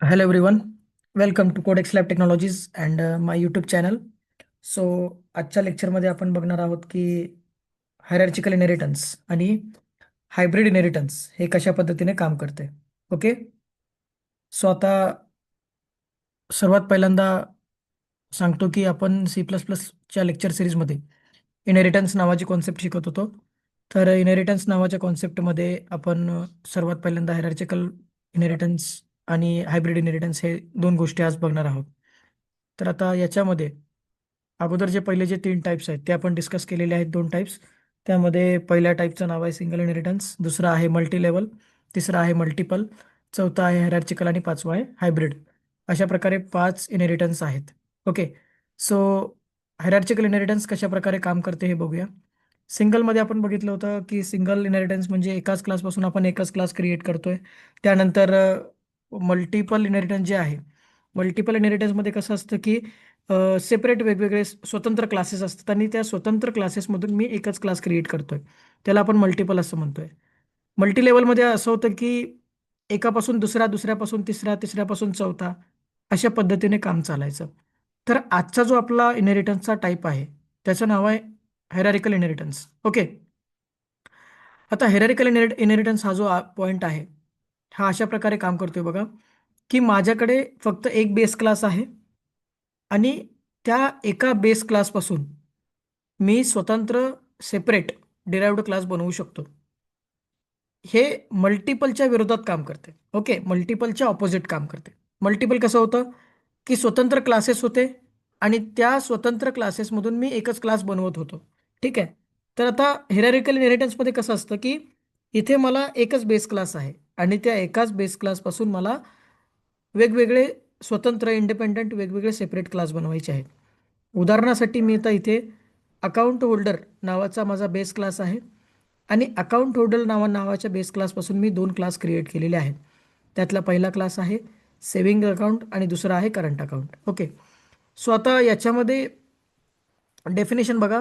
Hello everyone, welcome to Codex Lab Technologies and my YouTube channel. So आजच्या लेक्चरमध्ये आपण बघणार आहोत की हायरार्चिकल इनहेरिटन्स आणि हायब्रिड इनहेरिटन्स हे कशा पद्धतीने काम करते. ओके. सो आता सर्वात पहिल्यांदा सांगतो की आपण C++च्या लेक्चर सिरीजमध्ये इनहेरिटन्स नावाची कॉन्सेप्ट शिकत होतो. तर इनहेरिटन्स नावाच्या कॉन्सेप्टमध्ये आपण सर्वात पहिल्यांदा हायरार्चिकल इनहेरिटन्स आणि हायब्रिड इनहेरिटन्स हे दोन गोष्टी आज बघणार आहोत. तर आता याच्यामध्ये अगोदर जे पहिले जे तीन टाईप्स आहेत ते आपण डिस्कस केलेले आहेत, दोन टाईप्स. त्यामध्ये पहिल्या टाईपचं नाव आहे सिंगल इनहेरिटन्स, दुसरा आहे मल्टी लेवल, तिसरा आहे मल्टिपल, चौथा आहे हायरार्चिकल आणि पाचवा आहे हायब्रिड. अशा प्रकारे पाच इनहेरिटन्स आहेत. ओके. सो हायरार्चिकल इनहेरिटन्स कशा प्रकारे काम करते हे बघूया. सिंगलमध्ये आपण बघितलं होतं की सिंगल इनहेरिटन्स म्हणजे एकाच क्लासपासून आपण एकच क्लास क्रिएट करतोय. त्यानंतर मल्टिपल इनहेरिटन्स जे आहे, मल्टिपल इनहेरिटन्समध्ये कसं असतं की सेपरेट वेगवेगळे स्वतंत्र क्लासेस असतात आणि त्या स्वतंत्र क्लासेसमधून मी एकच क्लास क्रिएट करतोय. त्याला आपण मल्टिपल असं म्हणतोय. मल्टी लेवलमध्ये असं होतं की एकापासून दुसरा, दुसऱ्यापासून तिसरा, तिसऱ्यापासून चौथा अशा पद्धतीने काम चालायचं. तर आजचा जो आपला इनहेरिटन्सचा टाईप आहे त्याचं नाव आहे हायरार्किकल इनहेरिटन्स. ओके. आता हायरार्किकल इनहेरिटन्स हा जो पॉईंट आहे हा अशा प्रकारे काम करतोय बघा, की माझ्याकडे फक्त एक बेस क्लास आहे आणि त्या एका बेस क्लासपासून मी स्वतंत्र सेपरेट डिराइव्हड क्लास बनवू शकतो. हे मल्टिपलच्या विरोधात काम करते. ओके. मल्टिपलच्या ऑपोजिट काम करते. मल्टिपल कसं होतं की स्वतंत्र क्लासेस होते आणि त्या स्वतंत्र क्लासेसमधून मी एकच क्लास बनवत होतो. ठीक आहे. तर आता हिरारिकल इनहेरिटन्समध्ये कसं असतं की इथे मला एकच बेस क्लास आहे आणि त्या एकाच बेस क्लासपासून मला वेगवेगळे स्वतंत्र इंडिपेंडंट वेगवेगळे सेपरेट क्लास बनवायचे आहेत. उदाहरणासाठी मी आता इथे अकाउंट होल्डर नावाचा माझा बेस क्लास आहे आणि अकाउंट होल्डर नावाच्या बेस क्लासपासून मी दोन क्लास क्रिएट केलेले आहेत. त्यातला पहिला क्लास आहे सेविंग अकाउंट आणि दुसरा आहे करंट अकाउंट. ओके. सो आता याच्यामध्ये डेफिनेशन बघा.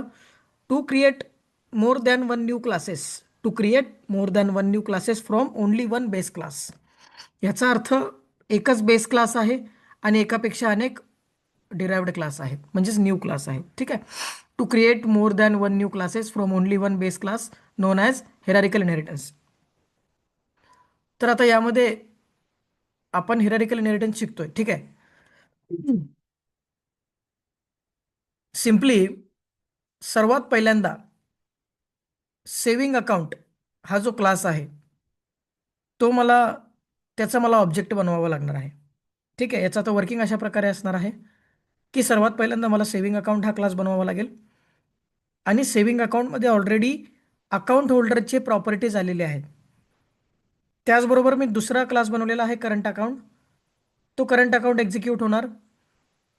To create more than one new classes, to create more than one new classes from only one base class. याचा अर्थ एकच बेस क्लास आहे आणि एकापेक्षा अनेक डिराइव्ड क्लास आहेत, म्हणजेच न्यू क्लास आहेत. ठीक आहे. To create more than one new classes from only one base class known as hierarchical inheritance. तर आता यामध्ये आपण हिरारिकल इनहेरिटन्स शिकतोय. ठीक आहे. सिम्पली सर्वात पहिल्यांदा सेविंग अकाउंट हा जो क्लास आहे तो त्याचा मला ऑब्जेक्ट बनवावा लागणार आहे. ठीक आहे. याचा आता वर्किंग अशा प्रकारे असणार आहे की सर्वात पहिल्यांदा मला सेविंग अकाउंट हा क्लास बनवावा लागेल आणि सेविंग अकाउंटमध्ये ऑलरेडी अकाउंट होल्डरचे प्रॉपर्टीज आलेले आहेत. त्याचबरोबर मी दुसरा क्लास बनवलेला आहे करंट अकाउंट. तो करंट अकाउंट एक्झिक्यूट होणार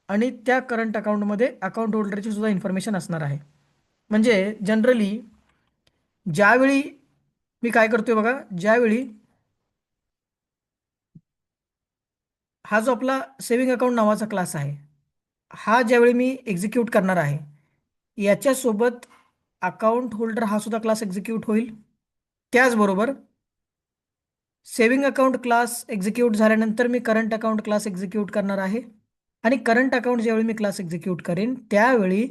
आणि त्या करंट अकाउंटमध्ये अकाउंट होल्डरची सुद्धा इन्फॉर्मेशन असणार आहे. म्हणजे जनरली ज्यावेळी मी काय करतोय बघा, ज्यावेळी हा जो आपला सेविंग अकाउंट नावाचा क्लास आहे हा ज्यावेळी मी एक्झिक्यूट करणार आहे याच्यासोबत अकाउंट होल्डर हा सुद्धा क्लास एक्झिक्यूट होईल. त्याचबरोबर सेविंग अकाउंट क्लास एक्झिक्यूट झाल्यानंतर मी करंट अकाउंट क्लास एक्झिक्यूट करणार आहे आणि करंट अकाउंट ज्यावेळी मी क्लास एक्झिक्यूट करेन त्यावेळी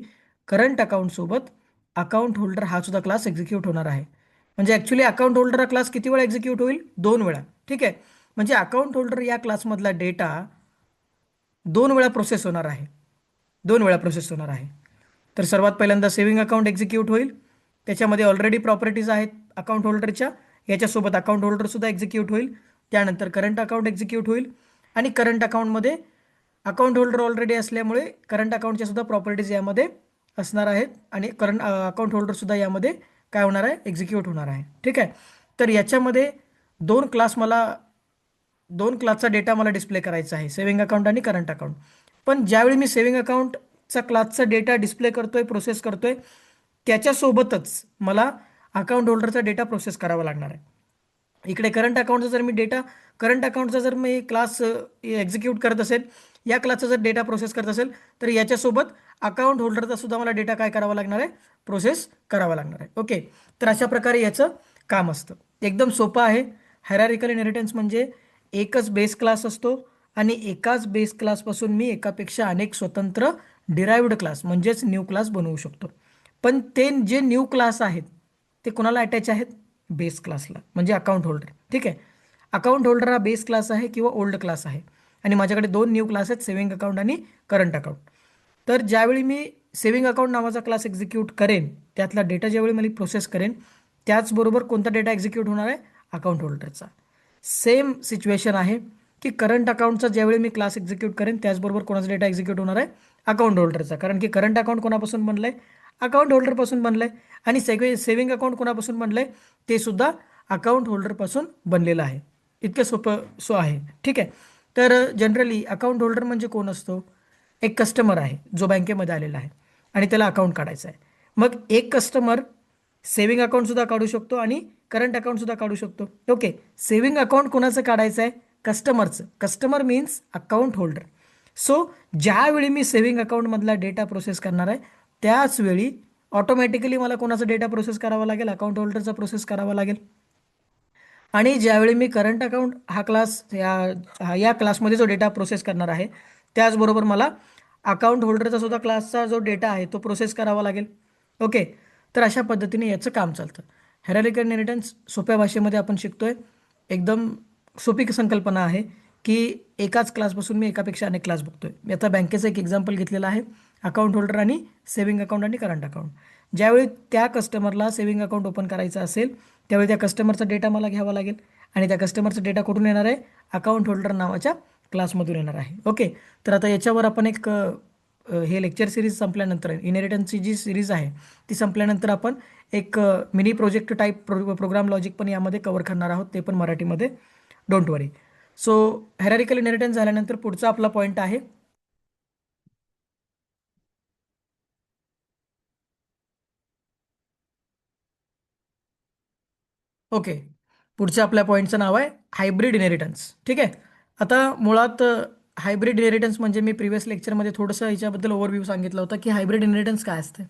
करंट अकाउंटसोबत अकाउंट होल्डर हा सुद्धा क्लास एक्झिक्यूट होणार आहे. म्हणजे ॲक्च्युली अकाउंट होल्डर हा क्लास किती वेळा एक्झिक्यूट होईल? दोन वेळा. ठीक आहे. म्हणजे अकाउंट होल्डर या क्लासमधला डेटा दोन वेळा प्रोसेस होणार आहे. दोन वेळा प्रोसेस होणार आहे. तर सर्वात पहिल्यांदा सेविंग अकाउंट एक्झिक्यूट होईल. त्याच्यामध्ये ऑलरेडी प्रॉपर्टीज आहेत अकाउंट होल्डरच्या, याच्यासोबत अकाउंट होल्डरसुद्धा एक्झिक्यूट होईल. त्यानंतर करंट अकाउंट एक्झिक्यूट होईल आणि करंट अकाउंटमध्ये अकाउंट होल्डर ऑलरेडी असल्यामुळे करंट अकाउंटच्या सुद्धा प्रॉपर्टीज यामध्ये असणार आहेत आणि करंट अकाउंट होल्डरसुद्धा यामध्ये काय होणार आहे? एक्झिक्यूट होणार आहे. ठीक आहे. तर याच्यामध्ये दोन क्लासचा डेटा मला डिस्प्ले करायचा आहे, सेविंग अकाउंट आणि करंट अकाउंट. पण ज्यावेळी मी सेविंग अकाउंटचा क्लासचा डेटा डिस्प्ले करतोय, प्रोसेस करतोय, त्याच्यासोबतच मला अकाउंट होल्डरचा डेटा प्रोसेस करावा लागणार आहे. इकडे करंट अकाउंटचा जर मी डेटा करंट अकाउंटचा जर मी क्लास एक्झिक्यूट करत असेल, या क्लासचा जर डेटा प्रोसेस करत असेल तर याच्यासोबत अकाउंट होल्डरचा सुद्धा मला डेटा काय करावा लागणार आहे? प्रोसेस करावा लागणार आहे. ओके. तर अशा प्रकारे याचं काम असतं. एकदम सोपं आहे. हायरार्किकल इनहेरिटन्स म्हणजे एकच बेस क्लास असतो आणि एकाच बेस क्लासपासून मी एकापेक्षा अनेक स्वतंत्र डिराइव्ड क्लास म्हणजेच न्यू क्लास बनवू शकतो. पण ते जे न्यू क्लास आहेत ते कोणाला अटॅच आहेत? बेस क्लासला, म्हणजे अकाउंट होल्डर. ठीक आहे. अकाउंट होल्डर हा बेस क्लास आहे किंवा ओल्ड क्लास आहे. आणि माझ्याकडे दोन न्यू क्लास आहेत, सेव्हिंग अकाउंट आणि करंट अकाउंट. तर ज्यावेळी मी सेव्हिंग अकाउंट नावाचा क्लास एक्झिक्यूट करेन, त्यातला डेटा ज्यावेळी मला प्रोसेस करेन, त्याचबरोबर कोणता डेटा एक्झिक्यूट होणार आहे? अकाउंट होल्डरचा. सेम सिच्युएशन आहे की करंट अकाउंटचा ज्यावेळी मी क्लास एक्झिक्यूट करेन, त्याचबरोबर कोणाचा डेटा एक्झिक्यूट होणार आहे? अकाउंट होल्डरचा. कारण की करंट अकाउंट कोणापासून बनलंय? अकाउंट होल्डरपासून बनलंय. आणि सेव्हिंग अकाउंट कोणापासून बनलंय? ते सुद्धा अकाउंट होल्डरपासून बनलेलं आहे. इतकं सोपं आहे. ठीक आहे. तर जनरली अकाउंट होल्डर म्हणजे कोण असतो? एक कस्टमर आहे जो बँकेमध्ये आलेला आहे आणि त्याला अकाउंट काढायचं आहे. मग एक कस्टमर सेव्हिंग अकाउंट सुद्धा काढू शकतो आणि करंट अकाउंट सुद्धा काढू शकतो. ओके. सेव्हिंग अकाउंट कोणाचं काढायचं आहे? कस्टमरचं. Customer means account holder. So ज्यावेळी मी सेव्हिंग अकाउंटमधला डेटा प्रोसेस करणार आहे, त्याच वेळी ऑटोमॅटिकली मला कोणाचा डेटा प्रोसेस करावा लागेल? अकाउंट होल्डरचा प्रोसेस करावा लागेल. आणि ज्यावेळी मी करंट अकाउंट हा क्लास या क्लासमध्ये जो डेटा प्रोसेस करणार आहे, त्याचबरोबर मला अकाउंट होल्डरचा सुद्धा क्लासचा जो डेटा आहे तो प्रोसेस करावा लागेल. ओके. तर अशा पद्धतीने याचं काम चालतं. हेरारिकल इनहेरिटन्स सोप्या भाषेमध्ये आपण शिकतोय. एकदम सोपी संकल्पना आहे की एकाच क्लासपासून मी एकापेक्षा अनेक क्लास बघतोय. मी आता बँकेचं एक एक्झाम्पल घेतलेलं आहे, अकाउंट होल्डर आणि सेव्हिंग अकाउंट आणि करंट अकाउंट. ज्यावेळी त्या कस्टमरला सेव्हिंग अकाउंट ओपन करायचं असेल, त्यावेळी त्या कस्टमरचा डेटा मला घ्यावा लागेल. आणि त्या कस्टमरचा डेटा कुठून येणार आहे? अकाउंट होल्डर नावाच्या क्लासमधून येणार आहे. ओके. तर आता याच्यावर आपण एक हे लेक्चर सिरीज संपल्यानंतर, इनहेरिटन्सची जी सिरीज आहे ती संपल्यानंतर आपण एक mini project type program logic पण यामध्ये कव्हर करणार आहोत, ते पण मराठीमध्ये. Don't worry. So hierarchical inheritance झाल्यानंतर पुढचा आपला पॉईंट आहे ओके. पुढच्या आपल्या पॉईंटचं नाव आहे हायब्रिड इनहेरिटन्स. ठीक आहे. आता मुळात हायब्रिड इनहेरिटन्स म्हणजे मी प्रिव्हियस लेक्चरमध्ये थोडंसं याच्याबद्दल ओव्हरव्ह्यू सांगितलं होतं की हायब्रिड इनहेरिटन्स काय असतं.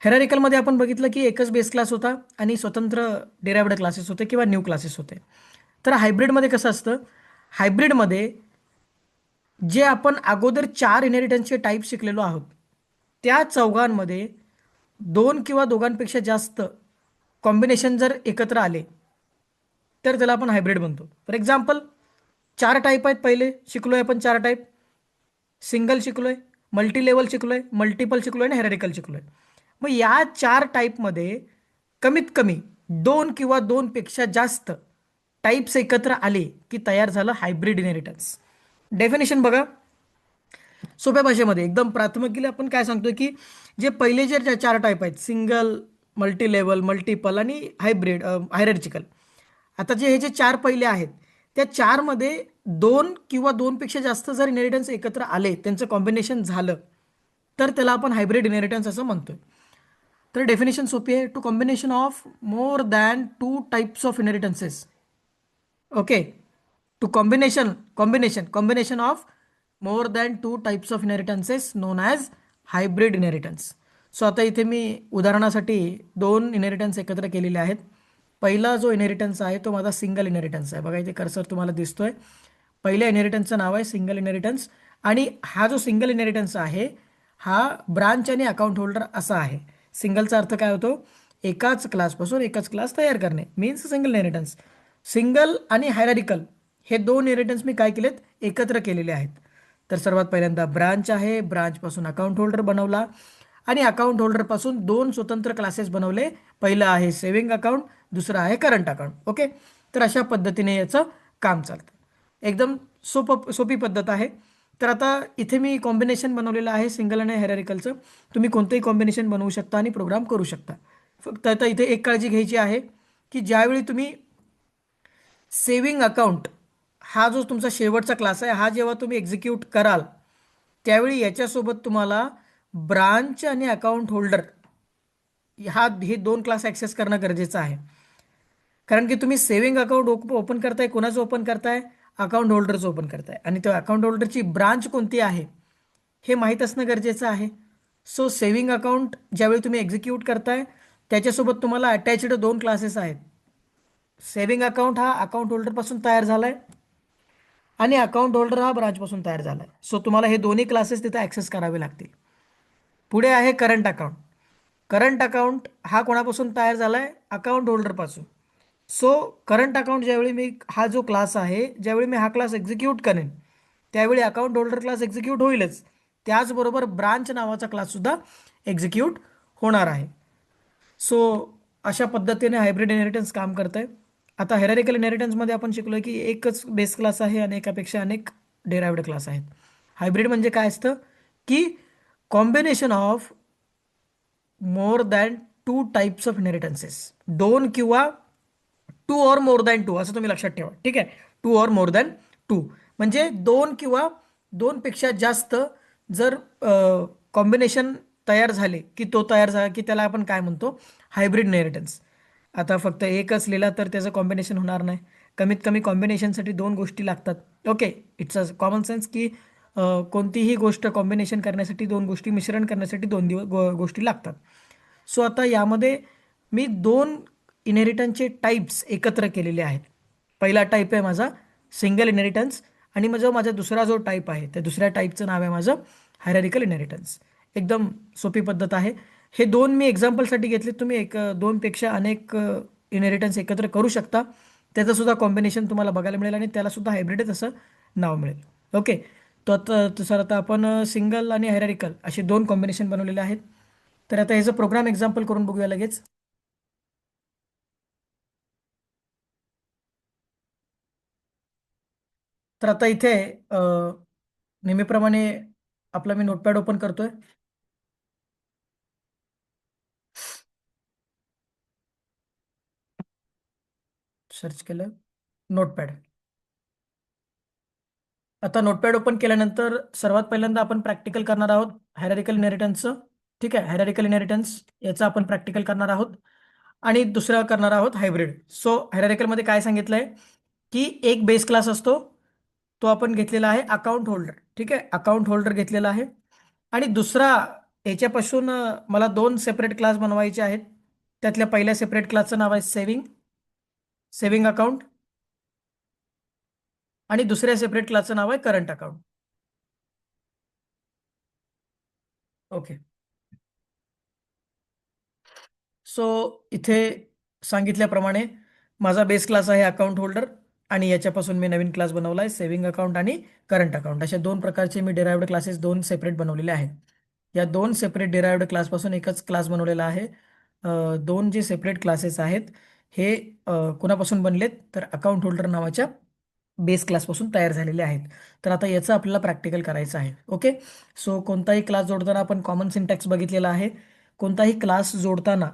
हेरारिकलमध्ये आपण बघितलं की एकच बेस क्लास होता आणि स्वतंत्र डिराइव्ड क्लासेस होते किंवा न्यू क्लासेस होते. तर हायब्रिडमध्ये कसं असतं? हायब्रिडमध्ये जे आपण अगोदर 4 इनहेरिटन्सचे टाईप शिकलेलो आहोत, त्या चौघांमध्ये दोन किंवा दोघांपेक्षा जास्त कॉम्बिनेशन जर एकत्र आले, तर त्याला आपण हायब्रिड म्हणतो. फॉर एक्झाम्पल, 4 टाईप आहेत. पहिले शिकलोय आपण 4 टाईप. सिंगल शिकलोय, मल्टी लेवल शिकलोय, मल्टिपल शिकलोय आणि हेरारिकल शिकलोय. मग या 4 टाईपमध्ये कमीत कमी 2 किंवा 2 पेक्षा जास्त टाईप्स एकत्र आले की तयार झालं हायब्रिड इनहेरिटन्स. डेफिनेशन बघा सोप्या भाषेमध्ये. एकदम प्राथमिकीला आपण काय सांगतोय की जे पहिले जे 4 टाईप आहेत, सिंगल, मल्टी लेवल, मल्टिपल आणि हायब्रिड हायरार्चिकल. आता हे जे 4 पहिले आहेत, त्या 4 मध्ये 2 किंवा 2 पेक्षा जास्त जर इनहेरिटन्स एकत्र आले, त्यांचं कॉम्बिनेशन झालं, तर त्याला आपण हायब्रिड इनहेरिटन्स असं म्हणतोय. तर डेफिनेशन सोपी आहे. Two combination of more than 2 types of inheritances. Okay. Two combination of more than 2 types of inheritances known as hybrid inheritance. So आता इथे मी उदाहरणासाठी 2 इनहेरिटन्स एकत्र केलेले आहेत. पहिला जो इनहेरिटन्स आहे तो माझा सिंगल इनहेरिटन्स आहे. बघा इथे कर्सर तुम्हाला दिसतोय. पहिल्या इनहेरिटन्सचं नाव आहे सिंगल इनहेरिटन्स. आणि हा जो सिंगल इनहेरिटन्स आहे हा ब्रांच आणि अकाउंट होल्डर असा आहे. सिंगलचा अर्थ काय होतो? एकाच क्लासपासून एकच क्लास तयार करणे मीन्स सिंगल इनहेरिटन्स. सिंगल आणि हायरारिकल हे 2 इनहेरिटन्स मी काय केलेत? एकत्र केलेले आहेत. तर सर्वात पहिल्यांदा ब्रांच आहे, ब्रांचपासून अकाउंट होल्डर बनवला आणि अकाउंट होल्डरपासून 2 स्वतंत्र क्लासेस बनवले. पहिलं आहे सेव्हिंग अकाउंट, दुसरं आहे करंट अकाउंट. ओके. तर अशा पद्धतीने याचं काम चालतं. एकदम सोपी पद्धत आहे. तर आता इथे मी कॉम्बिनेशन बनवलेलं आहे सिंगल आणि हायरारिकलचं. तुम्ही कोणतंही कॉम्बिनेशन बनवू शकता आणि प्रोग्राम करू शकता. फक्त आता इथे एक काळजी घ्यायची आहे की ज्यावेळी तुम्ही सेव्हिंग अकाउंट हा जो तुमचा शेवटचा क्लास आहे, हा जेव्हा तुम्ही एक्झिक्यूट कराल, त्यावेळी याच्यासोबत तुम्हाला ब्रांच आणि अकाउंट होल्डर हे 2 क्लास ॲक्सेस करणं गरजेचं आहे. कारण की तुम्ही सेव्हिंग अकाउंट ओपन करताय, कोणाचं ओपन करताय? अकाउंट होल्डरचं ओपन करताय. आणि त्या अकाउंट होल्डरची ब्रांच कोणती आहे हे माहीत असणं गरजेचं आहे. सो सेव्हिंग अकाउंट ज्यावेळी तुम्ही एक्झिक्यूट करताय, त्याच्यासोबत तुम्हाला अटॅच्ड 2 क्लासेस आहेत. सेव्हिंग अकाउंट हा अकाउंट होल्डरपासून तयार झाला आहे आणि अकाउंट होल्डर हा ब्रांचपासून तयार झाला आहे. सो तुम्हाला हे दोन्ही क्लासेस तिथे ॲक्सेस करावे लागतील. पुढे आहे करंट अकाउंट. करंट अकाउंट हा कोणापासून तयार झाला आहे? अकाउंट होल्डरपासून. सो करंट अकाउंट ज्यावेळी मी हा जो क्लास आहे, ज्यावेळी मी हा क्लास एक्झिक्यूट करेन त्यावेळी अकाउंट होल्डर क्लास एक्झिक्यूट होईलच. त्याचबरोबर ब्रांच नावाचा क्लाससुद्धा एक्झिक्यूट होणार आहे. सो अशा पद्धतीने हायब्रिड इनहेरिटन्स काम करत आहे. आता हेरारिकल इनहेरिटन्समध्ये आपण शिकलो की एकच बेस क्लास आहे आणि एकापेक्षा अनेक डेराइव्ड क्लास आहेत. हायब्रिड म्हणजे काय असतं की combination of more than two types of inheritances. दोन किंवा two or more than two असं तुम्ही लक्षात ठेवा. ठीक आहे. Two or more than two म्हणजे दोन किंवा दोनपेक्षा जास्त जर कॉम्बिनेशन तयार झाले की तो तयार झाला की त्याला आपण काय म्हणतो? Hybrid inheritance. आता फक्त एकच लिहिला तर त्याचं कॉम्बिनेशन होणार नाही. कमीत कमी कॉम्बिनेशनसाठी दोन गोष्टी लागतात. Okay. It's a common sense की कोणतीही गोष्ट कॉम्बिनेशन करण्यासाठी दोन गोष्टी मिश्रण करण्यासाठी दोन गोष्टी लागतात. सो आता यामध्ये मी दोन इनहेरिटन्सचे टाईप्स एकत्र केलेले आहेत. पहिला टाईप आहे माझा सिंगल इनहेरिटन्स आणि माझा दुसरा जो टाईप आहे त्या दुसऱ्या टाईपचं नाव आहे माझं हायरारिकल इनहेरिटन्स. एकदम सोपी पद्धत आहे. हे दोन मी एक्झाम्पलसाठी घेतले. तुम्ही दोनपेक्षा अनेक इनहेरिटन्स एकत्र करू शकता. त्याचं सुद्धा कॉम्बिनेशन तुम्हाला बघायला मिळेल आणि त्याला सुद्धा हायब्रिड असं नाव मिळेल. ओके. तर आता आपण सिंगल आणि हायरारिकल असे दोन कॉम्बिनेशन बनवलेले आहेत. तर आता ह्याचं प्रोग्राम एक्झाम्पल करून बघूया लगेच. तर आता इथे अ, नेहमीप्रमाणे आपला मी नोटपॅड ओपन करतोय. सर्च केलं नोटपॅड. आता नोटपॅड ओपन केल्यानंतर सर्वात पहिल्यांदा आपण प्रॅक्टिकल करणार आहोत हायरारिकल इनहेरिटन्सचं. ठीक आहे. हायरारिकल इनहेरिटन्स याचं आपण प्रॅक्टिकल करणार आहोत आणि दुसरं करणार आहोत हायब्रिड. सो हायरारिकलमध्ये काय सांगितलंय की एक बेस क्लास असतो. तो आपण घेतलेला आहे अकाउंट होल्डर. ठीक आहे. अकाउंट होल्डर घेतलेला आहे आणि दुसरा याच्यापासून मला दोन सेपरेट क्लास बनवायचे आहेत. त्यातल्या पहिल्या सेपरेट क्लासचं नाव आहे सेव्हिंग अकाउंट आणि दुसऱ्या सेपरेट क्लासचं नाव आहे करंट अकाउंट. ओके. सो इथे सांगितल्याप्रमाणे माझा बेस क्लास आहे अकाउंट होल्डर आणि याच्यापासून मी नवीन क्लास बनवला आहे सेव्हिंग अकाउंट आणि करंट अकाउंट. अशा दोन प्रकारचे मी डिराइव्ड क्लासेस दोन सेपरेट बनवलेले आहेत. या दोन सेपरेट डिराइव्ड क्लासपासून एकच क्लास बनवलेला आहे. दोन जे सेपरेट क्लासेस आहेत हे कुणापासून बनलेत तर अकाउंट होल्डर नावाच्या बेस क्लासपासून तयार झालेले आहेत. तर आता याचं आपल्याला प्रॅक्टिकल करायचं आहे. ओके. सो कोणताही क्लास जोडताना आपण कॉमन सिंटॅक्स बघितलेला आहे. कोणताही क्लास जोडताना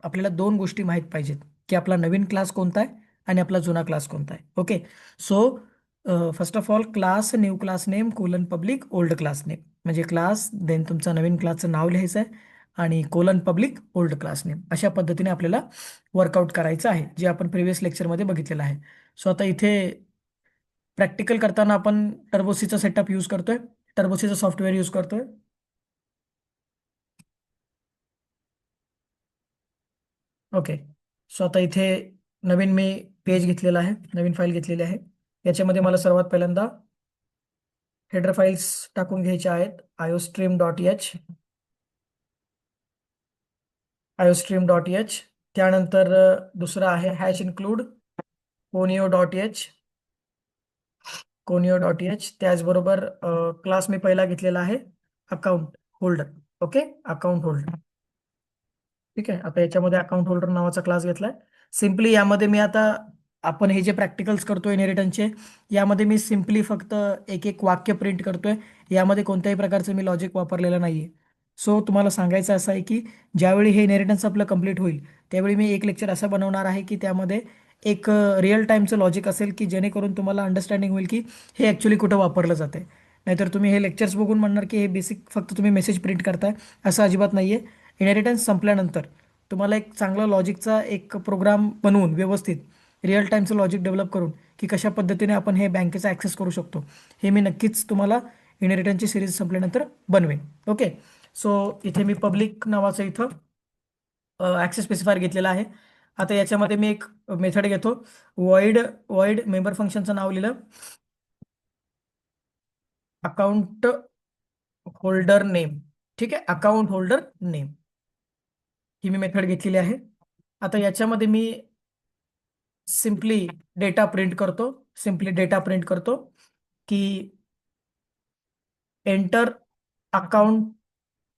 आपल्याला दोन गोष्टी माहीत पाहिजेत की आपला नवीन क्लास कोणता आहे आणि आपला जुना क्लास कोणता आहे. Okay. So first of all class new class name colon public old class name म्हणजे क्लास देन तुमचं नवीन क्लासचं नाव लिहायचं आहे आणि colon public old class name अशा पद्धतीने आपल्याला वर्कआउट करायचं आहे जे आपण प्रिव्हियस लेक्चरमध्ये बघितलेलं आहे. सो आता इथे प्रॅक्टिकल करताना आपण टर्बोसीचा सेटअप यूज करतोय. टर्बोसीचं सॉफ्टवेअर यूज करतोय. ओके. सो आता इथे नवीन मी पेज घेतलेला आहे नवीन फाईल घेतलेली आहे. याच्यामध्ये मला सर्वात पहिल्यांदा हेडर फाईल्स टाकून घ्यायच्या आहेत iostream.h. त्यानंतर दुसरं आहे #include conio.h. त्याचबरोबर क्लास मी पहिला घेतलेला आहे account holder. Okay. Account holder. ठीक आहे. आता याच्यामध्ये अकाउंट होल्डर नावाचा क्लास घेतलाय. सिम्पली यामध्ये मी आता आपण हे जे प्रॅक्टिकल्स करतोय इनहेरिटन्सचे यामध्ये मी सिम्पली फक्त एक एक वाक्य प्रिंट करतोय. यामध्ये कोणत्याही प्रकारचं मी लॉजिक वापरलेलं नाहीये. सो तुम्हाला सांगायचं असं आहे की ज्यावेळी हे इनहेरिटन्स आपलं कंप्लीट होईल त्यावेळी मी एक लेक्चर असं बनवणार आहे की त्यामध्ये एक रिअल टाईमचं लॉजिक असेल की जेणेकरून तुम्हाला अंडरस्टँडिंग होईल की हे ॲक्च्युली कुठं वापरलं जाते. नाहीतर तुम्ही हे लेक्चर्स बघून म्हणणार की हे बेसिक फक्त तुम्ही मेसेज प्रिंट करताय. असं अजिबात नाहीये. इनहेरिटन्स संपल्यानंतर तुम्हाला एक चांगला लॉजिकचा एक प्रोग्राम बनवून व्यवस्थित रिअल टाईमचं लॉजिक डेव्हलप करून की कशा पद्धतीने आपण हे बँकेचा ॲक्सेस करू शकतो हे मी नक्कीच तुम्हाला इनहेरिटन्सची सिरीज संपल्यानंतर बनवेन. ओके. सो इथे मी पब्लिक नावाचं इथं ॲक्सेस स्पेसिफायर घेतलेला आहे. आता याच्यामध्ये मी एक मेथड घेतो. वॉइड मेंबर फंक्शनचं नाव लिहिलं अकाउंट होल्डर नेम. ठीक आहे, अकाउंट होल्डर नेम ही मी मेथड घेतलेली आहे. आता याच्यामध्ये मी सिम्पली डेटा प्रिंट करतो. सिम्पली डेटा प्रिंट करतो की enter account,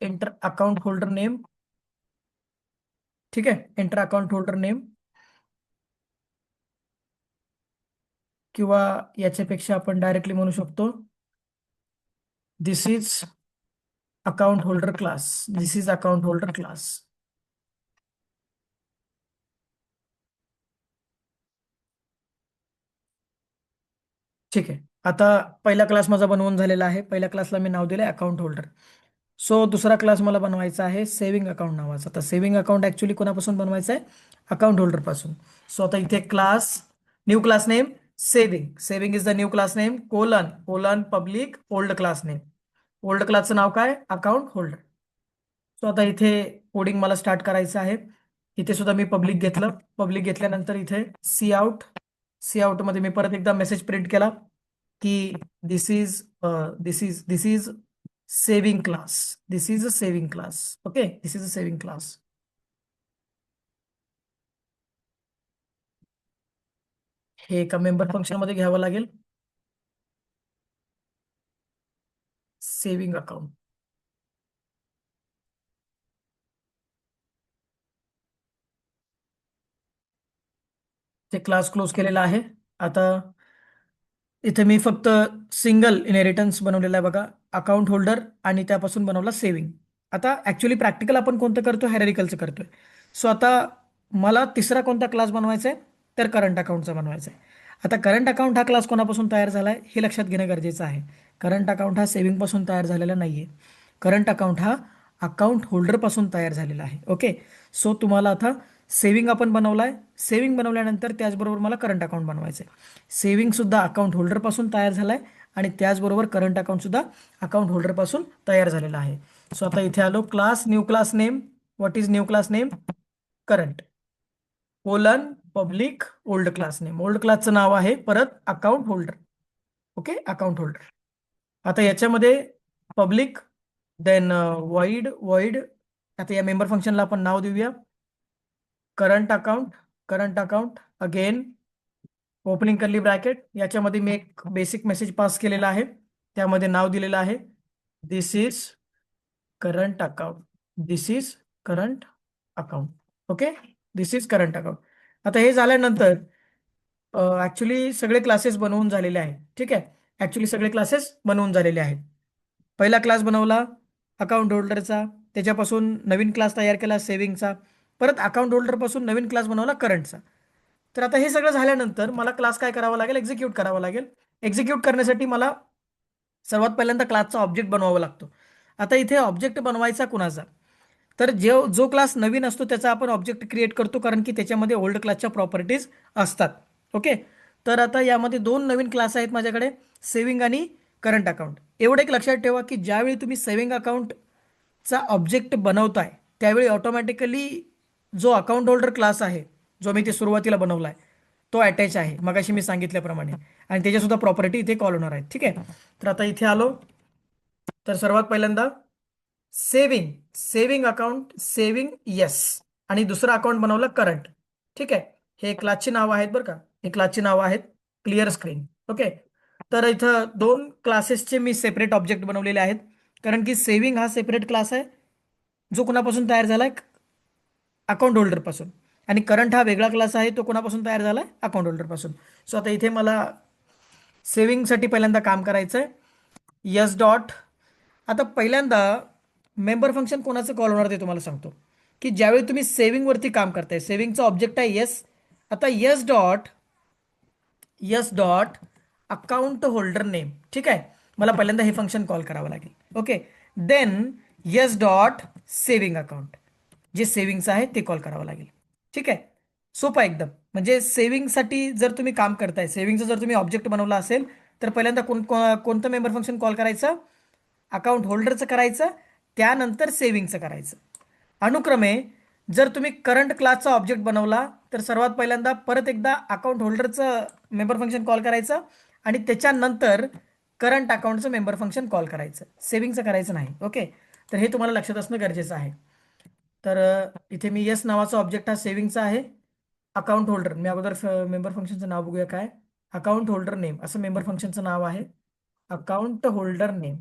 enter account holder name. ठीक आहे, एंटर अकाउंट होल्डर नेम, किंवा याच्यापेक्षा आपण डायरेक्टली म्हणू शकतो this is account holder class. This is account holder class. ठीक आहे. आता पहिला क्लास माझा बनवून झालेला आहे. पहिल्या क्लासला मी नाव दिलं अकाउंट होल्डर. सो दुसरा क्लास मला बनवायचा आहे सेव्हिंग अकाउंट नावाचा. तर सेव्हिंग अकाउंट ऍक्च्युली कोणापासून बनवायचं आहे? अकाउंट होल्डर पासून. सो आता इथे class, new class name saving. Saving is the new class name, colon colon public old class name. Old क्लासचं नाव काय? Account holder. सो आता इथे कोडिंग मला स्टार्ट करायचं आहे. इथे सुद्धा मी पब्लिक घेतलं. पब्लिक घेतल्यानंतर इथे सी आउट. सी आउट मध्ये मी परत एकदा मेसेज प्रिंट केला की this is this is saving class. This is a saving class. Okay, this is a saving class. हे एका मेंबर फंक्शन मध्ये घ्यावं लागेल. Saving account. ते क्लास क्लोज केलेला आहे. आता इथे मी फक्त सिंगल इनहेरिटन्स बनवलेला आहे बघा, अकाउंट होल्डर, आणि त्यापासून बनवला सेव्हिंग. आता ऍक्च्युली प्रॅक्टिकल आपण कोणतं करतोय? हायरारिकलचं करतोय. सो आता मला तिसरा कोणता क्लास बनवायचा आहे? तर करंट अकाउंटचा बनवायचा आहे. आता करंट अकाउंट हा क्लास कोणापासून तयार झाला आहे हे लक्षात घेणं गरजेचं आहे. करंट अकाउंट हा सेव्हिंग पासून तयार झालेला नाहीये. करंट अकाउंट हा अकाउंट होल्डर पासून तयार झालेला आहे. ओके. सो तुम्हाला आता सेव्हिंग आपण बनवलाय. सेव्हिंग बनवल्यानंतर त्याचबरोबर मला करंट अकाउंट बनवायचं आहे. सेव्हिंग सुद्धा अकाउंट होल्डर पासून तयार झालाय, आणि त्याचबरोबर करंट अकाउंट सुद्धा अकाउंट होल्डर पासून तयार झालेला आहे. सो आता इथे आलो, class new class name. What is new class name? Current colon public old class name. Old क्लासचं नाव आहे परत account holder. Okay, account holder. आता याच्यामध्ये पब्लिक, देन वाईड वाईड. आता या मेंबर फंक्शनला आपण नाव देऊया current account. Current account again opening curly bracket. याच्यामध्ये मी एक बेसिक मेसेज पास केलेला आहे. त्यामध्ये नाव दिलेलं आहे this is current account. This is current account. Okay, this is current account. आता हे झाल्यानंतर ऍक्च्युली सगळे क्लासेस बनवून झालेले आहेत. ठीक आहे, ऍक्च्युली सगळे क्लासेस बनवून झालेले आहेत. पहिला क्लास बनवला अकाउंट होल्डरचा, त्याच्यापासून नवीन क्लास तयार केला सेव्हिंगचा, परत अकाउंट होल्डर पासून नवीन क्लास बनवला करंटचा. तर आता हे सगळं झाल्यानंतर मला क्लास काय करावा लागेल? एक्झिक्यूट करावा लागेल. एक्झिक्यूट करण्यासाठी मला सर्वात पहिल्यांदा क्लासचा ऑब्जेक्ट बनवावा लागतो. आता इथे ऑब्जेक्ट बनवायचा कुणाचा? तर जो क्लास नवीन असतो त्याचा आपण ऑब्जेक्ट क्रिएट करतो, कारण की त्याच्यामध्ये ओल्ड क्लासच्या प्रॉपर्टीज असतात. ओके. तर आता यामध्ये दोन नवीन क्लास आहेत माझ्याकडे, सेव्हिंग आणि करंट अकाउंट. एवढं एक लक्षात ठेवा की ज्यावेळी तुम्ही सेव्हिंग अकाउंटचा ऑब्जेक्ट बनवताय त्यावेळी ऑटोमॅटिकली जो अकाउंट होल्डर क्लास आहे, जो मी ते सुरुवातीला बनवला आहे, तो अटॅच आहे मगाशी मी सांगितल्याप्रमाणे, आणि त्याच्या सुद्धा प्रॉपर्टी इथे कॉल होणार आहेत. ठीक आहे. तर आता इथे आलो, तर सर्वात पहिल्यांदा saving, saving account, saving yes, आणि दुसरं अकाउंट बनवलं करंट. ठीक आहे. हे क्लासची नावं आहेत बरं का, हे क्लासची नावं आहेत. Clear screen. ओके. तर इथं दोन क्लासेसचे मी सेपरेट ऑब्जेक्ट बनवलेले आहेत, कारण की सेव्हिंग हा सेपरेट क्लास आहे जो कुणापासून तयार झालाय? अकाउंट होल्डर पासून. आणि करंट हा वेगळा क्लास आहे, तो कोणापासून तयार झालाय? अकाउंट होल्डर पासून. सो आता इथे मला सेव्हिंगसाठी पहिल्यांदा काम करायचं आहे. Yes dot. आता पहिल्यांदा मेंबर फंक्शन कोणाचं कॉल होणार ते तुम्हाला सांगतो, की ज्यावेळी तुम्ही सेव्हिंग वरती काम करताय, सेव्हिंगचा ऑब्जेक्ट आहे येस. आता S dot account holder name. ठीक आहे. मला पहिल्यांदा हे फंक्शन कॉल करावं लागेल. Okay. Then S dot saving account, जे सेव्हिंगचं आहे ते कॉल करावं लागेल. ठीक आहे. सोपं आहे एकदम. म्हणजे सेव्हिंगसाठी जर तुम्ही काम करताय, सेव्हिंगचं जर तुम्ही ऑब्जेक्ट बनवला असेल, तर पहिल्यांदा कोणतं मेंबर फंक्शन कॉल करायचं? अकाउंट होल्डरचं करायचं, त्यानंतर सेव्हिंगचं करायचं. अनुक्रमे जर तुम्ही करंट क्लासचा ऑब्जेक्ट बनवला तर सर्वात पहिल्यांदा परत एकदा अकाउंट होल्डरचं मेंबर फंक्शन कॉल करायचं, आणि त्याच्यानंतर करंट अकाउंटचं मेंबर फंक्शन कॉल करायचं, सेव्हिंगचं करायचं नाही. ओके, तर हे तुम्हाला लक्षात असणं गरजेचं आहे. तर इथे मी येस नावाचा ऑब्जेक्ट हा सेव्हिंगचा आहे. अकाउंट होल्डर, मी अगोदर मेंबर फंक्शनचं नाव बघूया काय. अकाउंट होल्डर नेम असं मेंबर फंक्शनचं नाव आहे. Account holder name,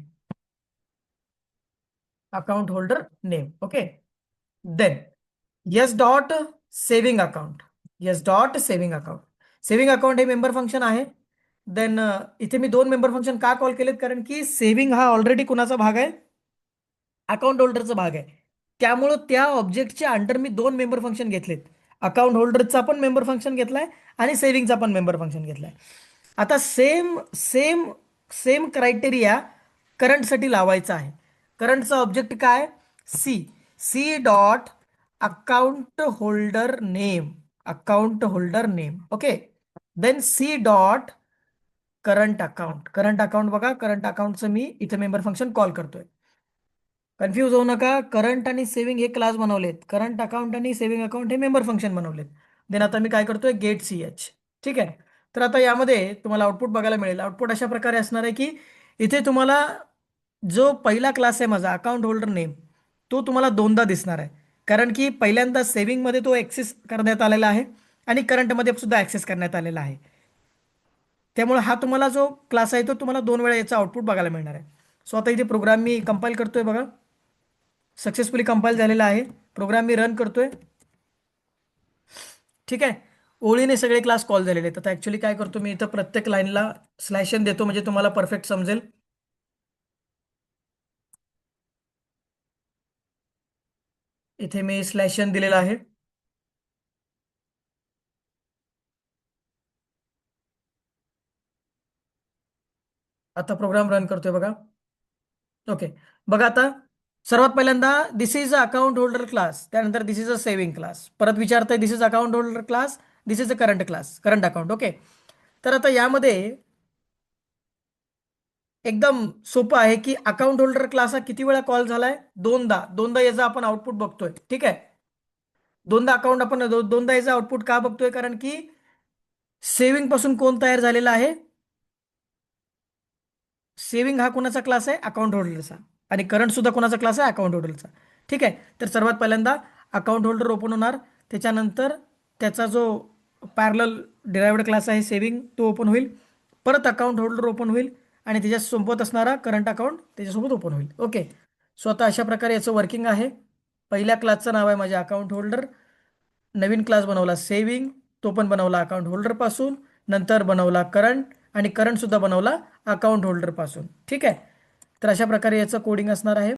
account holder name. Okay, then S dot saving account, S dot saving account. Saving account हे मेंबर फंक्शन आहे. देन इथे मी दोन मेंबर फंक्शन का कॉल केलेत, कारण की सेव्हिंग हा ऑलरेडी कुणाचा भाग आहे, अकाउंट होल्डरचा भाग आहे. त्यामुळं त्या ऑब्जेक्टच्या अंडर मी दोन मेंबर फंक्शन घेतलेत. अकाउंट होल्डरचा पण मेंबर फंक्शन घेतलाय आणि सेव्हिंगचा पण मेंबर फंक्शन घेतलाय. आता सेम सेम सेम क्रायटेरिया करंटसाठी लावायचा आहे. करंटचा ऑब्जेक्ट काय, C, C dot account holder name, account holder name. Okay, then C dot current account. Current account बघा, करंट अकाउंटचं मी इथे मेंबर फंक्शन कॉल करतोय. कन्फ्यूज होऊ नका, करंट आणि सेव्हिंग हे क्लास बनवलेत, करंट अकाउंट आणि सेव्हिंग अकाउंट हे मेंबर फंक्शन बनवलेत. देन आता मी काय करतोय, गेट सी एच. ठीक आहे, तर आता यामध्ये तुम्हाला आउटपुट बघायला मिळेल. आउटपुट अशा प्रकारे असणार आहे की इथे तुम्हाला जो पहिला क्लास आहे माझा अकाउंट होल्डर नेम, तो तुम्हाला दोनदा दिसणार आहे. कारण की पहिल्यांदा सेव्हिंगमध्ये तो ॲक्सेस करण्यात आलेला आहे आणि करंटमध्ये सुद्धा ॲक्सेस करण्यात आलेला आहे. त्यामुळे हा तुम्हाला जो क्लास आहे तो तुम्हाला दोन वेळा याचा आउटपुट बघायला मिळणार आहे. सो आता इथे प्रोग्राम मी कंपाईल करतोय बघा, सक्सेसफुली कंपाईल झालेला आहे. प्रोग्राम मी रन करतोय. ठीक आहे, ओळीने सगळे क्लास कॉल झालेले आहेत. आता ऍक्च्युली काय करतो मी, इथं प्रत्येक लाईनला स्लॅश एन देतो म्हणजे तुम्हाला परफेक्ट समजेल. इथे मी स्लॅश एन दिलेला आहे. आता प्रोग्राम रन करतोय बघा. ओके, बघा आता सर्वात पहिल्यांदा this is a account holder class, त्यानंतर this is a saving class, परत विचारतंय this is account holder class, this is a current class, current account. Okay, तर आता यामध्ये एकदम सोपं आहे की अकाउंट होल्डर क्लास हा किती वेळा कॉल झालाय, दोनदा. दोनदा याचा आपण आउटपुट बघतोय. ठीक आहे, दोनदा अकाउंट आपण दोनदा याचा आउटपुट का बघतोय, कारण की सेव्हिंग पासून कोण तयार झालेला आहे, सेव्हिंग हा कोणाचा क्लास आहे, अकाउंट होल्डरचा. आणि करंट सुद्धा कोणाचा क्लास आहे, अकाउंट होल्डरचा. ठीक आहे, तर सर्वात पहिल्यांदा अकाउंट होल्डर ओपन होणार, त्याच्यानंतर त्याचा जो पॅरलल डिराइव्हड क्लास आहे सेव्हिंग तो ओपन होईल, परत अकाउंट होल्डर ओपन होईल आणि त्याच्यासोबत असणारा करंट अकाउंट त्याच्यासोबत ओपन होईल. ओके, सो आता अशा प्रकारे याचं वर्किंग आहे. पहिल्या क्लासचं नाव आहे माझ्या अकाउंट होल्डर, नवीन क्लास बनवला सेव्हिंग, तो पण बनवला अकाउंट होल्डर पासून, नंतर बनवला करंट आणि करंट सुद्धा बनवला अकाउंट होल्डर पासून. ठीक आहे, तर अशा प्रकारे याचं कोडिंग असणार आहे.